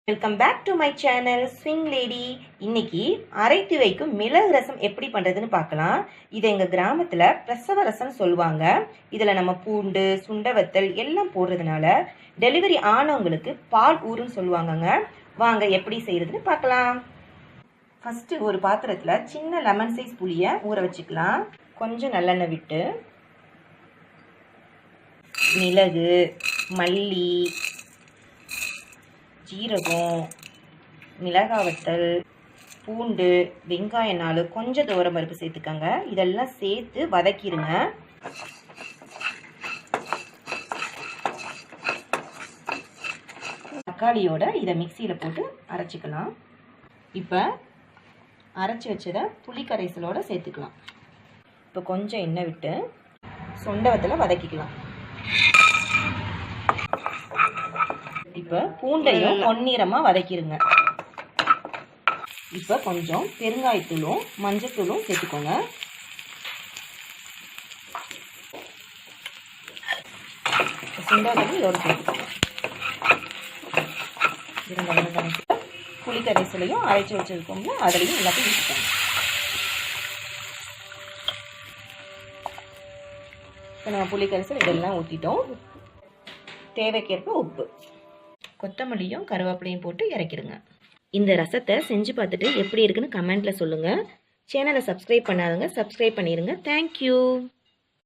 Welcome back to my channel Swing Lady. இன்னைக்கு அரைத்து வைக்கும் மிளகு ரசம் எப்படி பண்றதுன்னு பார்க்கலாம். இது எங்க கிராமத்துல பிரசவ ரசம் சொல்லுவாங்க. இதுல நம்ம பூண்டு, சுண்டவத்தல் எல்லாம் போடுறதுனால டெலிவரி ஆனவங்களுக்கு பால் ஊறுன்னு சொல்லுவாங்கங்க. வாங்க எப்படி செய்யறதுன்னு பார்க்கலாம். ஃபர்ஸ்ட் ஒரு பாத்திரத்துல சின்ன லெமன் சைஸ் புளிய ஊற வச்சுக்கலாம். கொஞ்சம் நல்லெண்ணெய் விட்டு மிளகு, மல்லி, ஜீரகம், மிளகாய் வத்தல், பூண்டு, வெங்காயம் 4, கொஞ்சம் துவரம் பருப்பு சேர்த்துக்கங்க. இதெல்லாம் சேர்த்து வதக்கிடுங்க. தக்காளியோட இதை மிக்சியில் போட்டு அரைச்சிக்கலாம். இப்போ அரைச்சி வச்சதை புளி கரைசலோட சேர்த்துக்கலாம். இப்போ கொஞ்சம் எண்ணெய் விட்டு சொண்டவத்தில் வதக்கிக்கலாம். இப்போ பூண்டையும் பொன்னிறமாக வதக்கிடுங்க. இப்போ கொஞ்சம் பெருங்காயத்தூளும் மஞ்சத்தூளும் சேர்த்துக்கோங்க. சுண்டாவது இதோட சேர்த்துக்கோங்க. புளி கரைசலையும் அரைச்சி வச்சிருக்கோம்ல அதுலேயும் எல்லாத்தையும் ஊற்றிக்கோங்க. இப்போ நம்ம புளி கரைசல் இதெல்லாம் ஊற்றிட்டோம். தேவைக்கேற்ப உப்பு, கொத்தமல்லியும் கருவேப்பிலையும் போட்டு இறக்கிடுங்க. இந்த ரசத்தை செஞ்சு பார்த்துட்டு எப்படி இருக்குன்னு கமெண்ட்ல சொல்லுங்க. சேனலை சப்ஸ்கிரைப் பண்ணாதவங்க சப்ஸ்கிரைப் பண்ணிடுங்க. தேங்க்யூ.